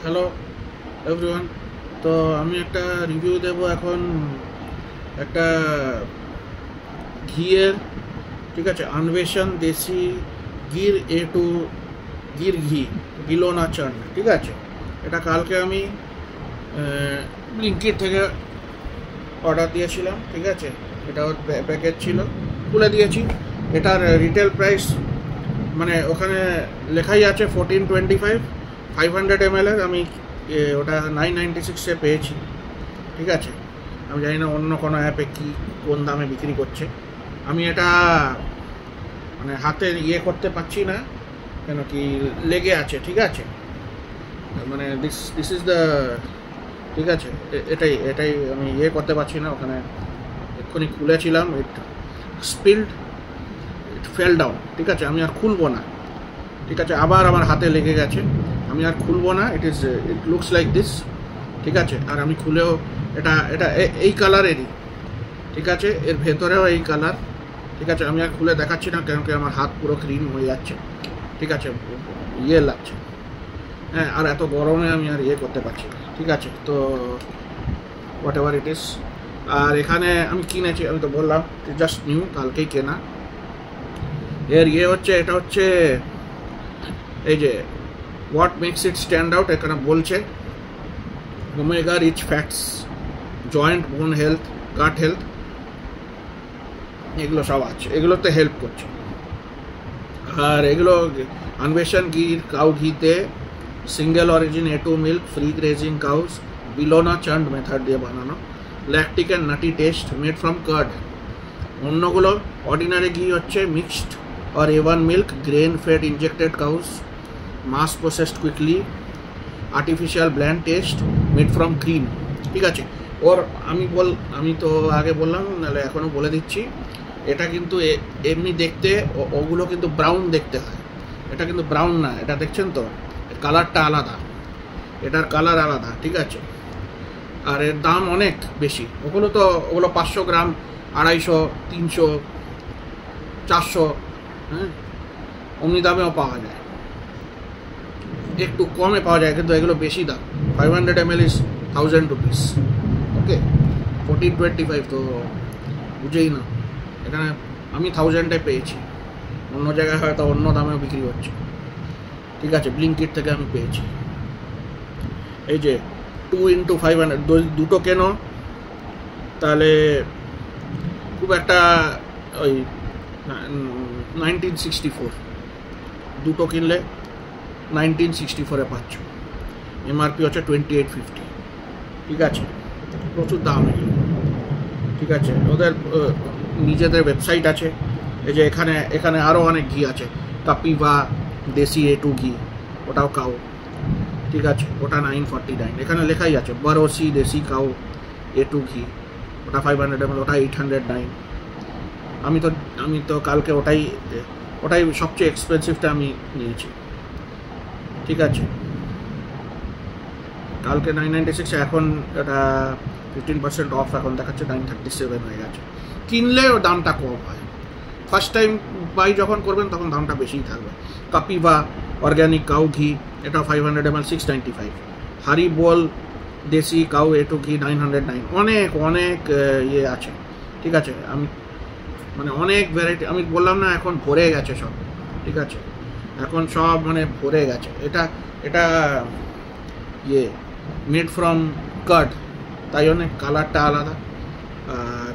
Hello everyone. তো আমি একটা রিভিউ দেব এখন একটা ঘিয়ের, ঠিক আছে, আনবেশন দেশি গির A2 গির ঘি বিলোনা চান, ঠিক আছে। এটা কালকে আমি ব্লিঙ্কিট থেকে অর্ডার দিয়েছিলাম, ঠিক আছে। এটা ওর প্যাকেজ ছিল, খুলে দিয়েছি। এটার রিটেল প্রাইস মানে ওখানে লেখাই আছে 1425 500 ml আমি ওটা 996 পেয়েছি, ঠিক আছে। আমি জানি না অন্য কোনো অ্যাপে কোন দামে বিক্রি করছে। আমি এটা মানে হাতে করতে পারছি না, কেন কি লেগে আছে, ঠিক আছে। মানে দিস ইজ দ্য, ঠিক আছে, এটাই আমি করতে পারছি না। ওখানে এক্ষুনি খুলেছিলাম, ইট ফেল ডাউন, ঠিক আছে। আমি আর খুলবো না, ঠিক আছে। আবার আমার হাতে লেগে গেছে, আমি আর খুলবো না। ইট লুকস লাইক দিস, ঠিক আছে। আর আমি খুলেও এটা এই কালারেরই, ঠিক আছে। এর ভেতরেও এই কালার, ঠিক আছে। আমি আর খুলে দেখাচ্ছি না, কেন কি আমার হাত পুরো ক্রিম হয়ে যাচ্ছে, ঠিক আছে, লাগছে। হ্যাঁ, আর এত গরমে আমি আর করতে পারছি না, ঠিক আছে। তো হোয়াট এভার ইট ইস। আর এখানে আমি কিনেছি, আমি তো বললাম জাস্ট নিউ, কালকেই কেনা। এর হচ্ছে, এটা হচ্ছে এই যে what makes it stand out, এখানে বলছে omega rich fats, joint bone health, gut health, এগুলো সব আছে, এগুলোতে হেল্প করছে। আর এগুলো আনবেশন গির কাউ ঘিতে single origin A2 milk, free grazing cows, bilona churned method দিয়ে বানানো, lactic and nutty taste, made from curd. অন্যগুলো অর্ডিনারি ঘি হচ্ছে mixed or A1 milk, grain fed injected cows, mass processed quickly, artificial bland taste, made from cream, ঠিক আছে। ওর আমি তো আগে বললাম, নাহলে এখনো বলে দিচ্ছি, এটা কিন্তু এমনি দেখতে ওগুলো কিন্তু ব্রাউন দেখতে হয়, এটা কিন্তু ব্রাউন না। এটা দেখছেন তো, কালারটা আলাদা, এটার কালার আলাদা, ঠিক আছে। আর এর দাম অনেক বেশি। ওগুলো 500 গ্রাম 250, 300, 400, হ্যাঁ, অমনি দামেও পাওয়া যায়, একটু কমে পাওয়া যায়, কিন্তু এগুলো বেশি দাম। 500 ml ইজ 1000 rupees, ওকে। 1425 তো বুঝেই না, এখানে আমি 1000-এ পেয়েছি, অন্য জায়গায় হয়তো অন্য দামেও বিক্রি হচ্ছে, ঠিক আছে। ব্লিঙ্কিট থেকে আমি পেয়েছি। এই যে 2 × 500, দুটো কেন, তাহলে খুব একটা ওই 1964, দুটো কিনলে 1964-এ পাচ্ছ। MRP হচ্ছে 2850, ঠিক আছে। প্রচুর দাম এগুলো, ঠিক আছে। ওদের নিজেদের ওয়েবসাইট আছে। এই যে এখানে আরও অনেক ঘি আছে, কাপিভা দেশি A2 ঘি, ওটাও কাউ, ঠিক আছে। ওটা 949, এখানে লেখাই আছে বারোসি দেশি কাউ A2 ঘি, ওটা 500 ml, ওটা 809। আমি তো কালকে ওটাই সবচেয়ে এক্সপেন্সিভটা আমি নিয়েছি, ঠিক আছে। কালকে 996, এখন এটা 15% অফ, এখন দেখাচ্ছে 937 হয়ে গেছে। কিনলে ওর দামটা কম হয়, ফার্স্ট টাইম বাই যখন করবেন তখন দামটা বেশিই থাকবে। কাপিভা অর্গ্যানিক কাউ ঘি, এটা 500 ml 695। হারিবোল দেশি কাউ A2 ঘি 909। অনেক আছে, ঠিক আছে। আমি মানে অনেক ভ্যারাইটি, আমি বললাম না, এখন ভরে গেছে সব, ঠিক আছে। এখন সব মানে ভরে গেছে। এটা মেড ফ্রম কার্ড, তাই অনেক কালারটা আলাদা। আর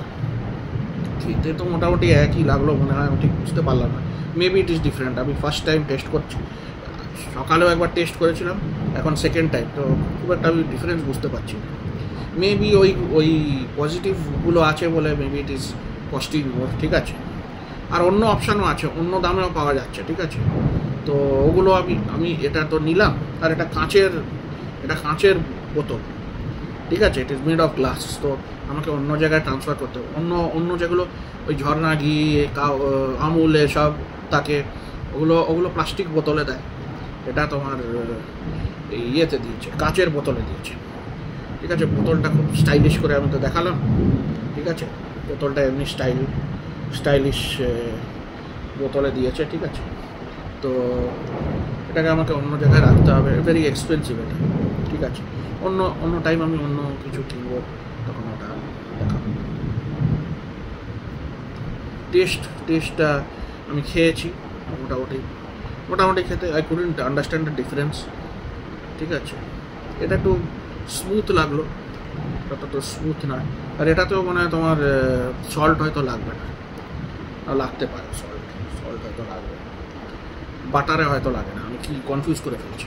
খেতে তো মোটামুটি একই লাগলো মনে হয়, আমি ঠিক বুঝতে পারলাম না। মেবি ইট ইজ ডিফারেন্ট, আমি ফার্স্ট টাইম টেস্ট করছি। সকালেও একবার টেস্ট করেছিলাম, এখন সেকেন্ড টাইম, তো খুব একটা আমি ডিফারেন্স বুঝতে পারছি না। মেবি ওই পজিটিভগুলো আছে বলে মেবি ইট ইজ কস্টিং মোর, ঠিক আছে। আর অন্য অপশানও আছে, অন্য দামেও পাওয়া যাচ্ছে, ঠিক আছে। তো ওগুলো আমি এটা তো নিলাম। আর এটা কাঁচের বোতল, ঠিক আছে। It is made of glass, তো আমাকে অন্য জায়গায় ট্রান্সফার করতে হবে। অন্য যেগুলো ওই ঝর্ণা ঘি, আমুল, এসব তাকে ওগুলো প্লাস্টিক বোতলে দেয়, এটা তোমার দিয়েছে, কাঁচের বোতলে দিয়েছে, ঠিক আছে। বোতলটা খুব স্টাইলিশ করে আমি তো দেখালাম, ঠিক আছে। বোতলটা এমনি স্টাইলিশ বোতলে দিয়েছে, ঠিক আছে। তো এটাকে আমাকে অন্য জায়গায় রাখতে হবে, ভেরি এক্সপেন্সিভ এটা। ঠিক আছে, অন্য অন্য টাইম আমি অন্য কিছু কিনবো, তখন ওটা দেখাবো। টেস্টটা আমি খেয়েছি, মোটামুটি খেতে I couldn't understand the difference. ঠিক আছে, এটা একটু স্মুথ লাগলো, এটা তো স্মুথ নয়। আর এটাতেও মনে হয় তোমার সল্ট হয়তো লাগবে না, লাগতে পারে সল্ট হয়তো লাগবে, বাটারে হয়তো লাগে না, আমি কি কনফিউজ করে ফেলছি।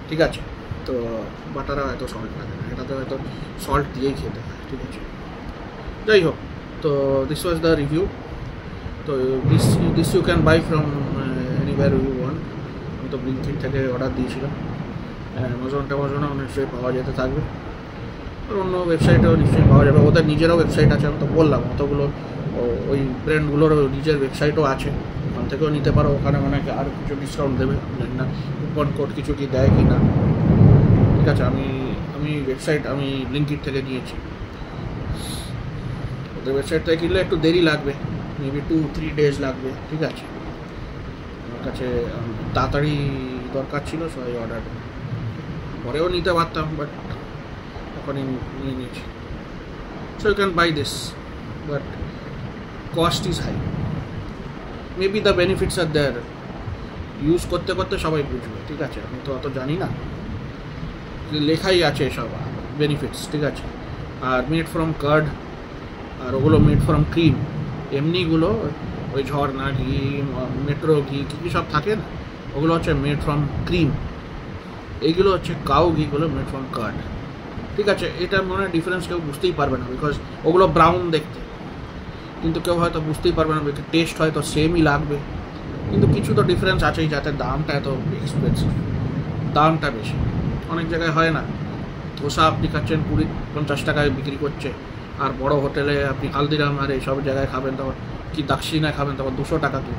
ঠিক আছে, তো বাটারে হয়তো সল্ট লাগে না, এটাতে হয়তো সল্ট দিয়েই খেতে হয়। ঠিক আছে, যাই হোক, তো দিস ওয়াজ দ্য রিভিউ। তো this you can buy from anywhere you want. আমি তো ব্লিঙ্কিট থেকে অর্ডার দিয়েছিলাম, অ্যামাজনেও নিশ্চয়ই পাওয়া যেতে থাকবে, আর অন্য ওয়েবসাইটেও নিশ্চয়ই পাওয়া যাবে। ওদের নিজেরও ওয়েবসাইট আছে, আমি তো বললাম অতগুলো ওই ব্র্যান্ডগুলোরও নিজের ওয়েবসাইটও আছে, ওখান থেকেও নিতে পারো। ওখানে মনে হয় আর কিছু ডিসকাউন্ট দেবে, জানি না কুপন কোড কিছু কি দেয় কি না। ঠিক আছে, আমি ব্লিঙ্কিট থেকে নিয়েছি। ওদের ওয়েবসাইট থেকে কিনলে একটু দেরি লাগবে, মেবি 2-3 days লাগবে। ঠিক আছে, আমার কাছে তাড়াতাড়ি দরকার ছিল, সবাই অর্ডার পরেও নিতে পারতাম, বাট এখনই নিয়ে নিয়েছি। So you can buy this, but cost is high. Maybe the benefits are there, use করতে করতে সবাই বুঝবে। ঠিক আছে, আমি তো অত জানি না, লেখাই আছে সব বেনিফিটস। ঠিক আছে, আর মেড ফ্রম কার্ড, আর ওগুলো মেড ফ্রম ক্রিম। এমনিগুলো ওই ঝর্ণা ঘি, মেট্রো ঘি, কী সব থাকে না, ওগুলো হচ্ছে মেড ফ্রম ক্রিম। এইগুলো হচ্ছে কাউ ঘিগুলো মেড ফ্রম কার্ড। ঠিক আছে, এটা মনে হয় ডিফারেন্স কেউ বুঝতেই পারবে না, বিকজ ওগুলো ব্রাউন দেখতে, কিন্তু কেউ হয়তো বুঝতেই পারবে না, টেস্ট হয়তো সেমই লাগবে, কিন্তু কিছু তো ডিফারেন্স আছেই, যাতে দামটা এত এক্সপেন্সিভ, দামটা বেশি। অনেক জায়গায় হয় না, ধোসা আপনি খাচ্ছেন 20-50 টাকায় বিক্রি করছে, আর বড় হোটেলে আপনি হালদিরাম আর এইসব জায়গায় খাবেন, তখন কি দাক্ষিণায় খাবেন, তখন 200 টাকা কি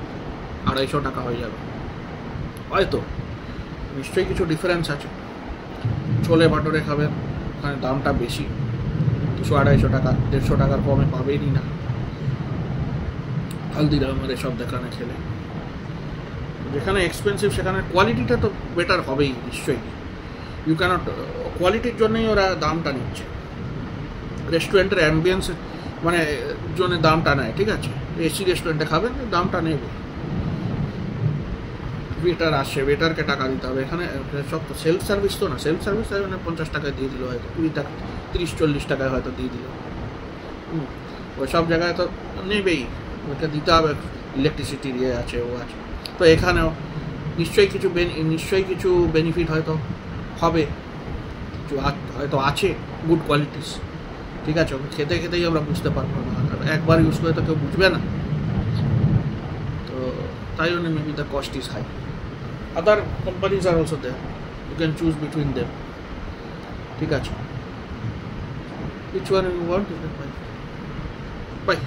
250 টাকা হয়ে যাবে। হয়তো নিশ্চয়ই কিছু ডিফারেন্স আছে। ছোলে ভাটোরে খাবেন, ওখানে দামটা বেশি, 200-250 টাকা, 150 টাকার কমে পাবেনই না হালদিরাম আর এসব দোকানে খেলে। যেখানে এক্সপেন্সিভ সেখানে কোয়ালিটিটা তো বেটার হবেই নিশ্চয়ই। ইউ ক্যানট, কোয়ালিটির জন্যই ওরা দামটা নিচ্ছে, রেস্টুরেন্টের অ্যাম্বিয়েন্স মানে জন্য দামটা নেয়। ঠিক আছে, এসি রেস্টুরেন্টে খাবেন, দামটা নেবে, ওয়েটার আসে, ওয়েটারকে টাকা দিতে হবে। এখানে সব তো সেলফ সার্ভিস, তো না সেলফ সার্ভিস মানে 50 টাকায় দিয়ে দিল, হয়তো 20 টাকা, 30-40 টাকায় হয়তো দিয়ে দিল। ওই সব জায়গায় তো নেবেই, ওকে দিতে হবে, ইলেকট্রিসিটি ইয়ে আছে, ও আছে। তো এখানেও নিশ্চয়ই কিছু বেনিফিট হয়তো হবে, হয়তো আছে গুড কোয়ালিটিস। ঠিক আছে, খেতে খেতেই আমরা বুঝতে পারবো না, একবার ইউজ করে তো কেউ বুঝবে না। তো তাই জন্য maybe the cost is high. Other companies are also there, you can choose between them. ঠিক আছে, which one you want, you can buy.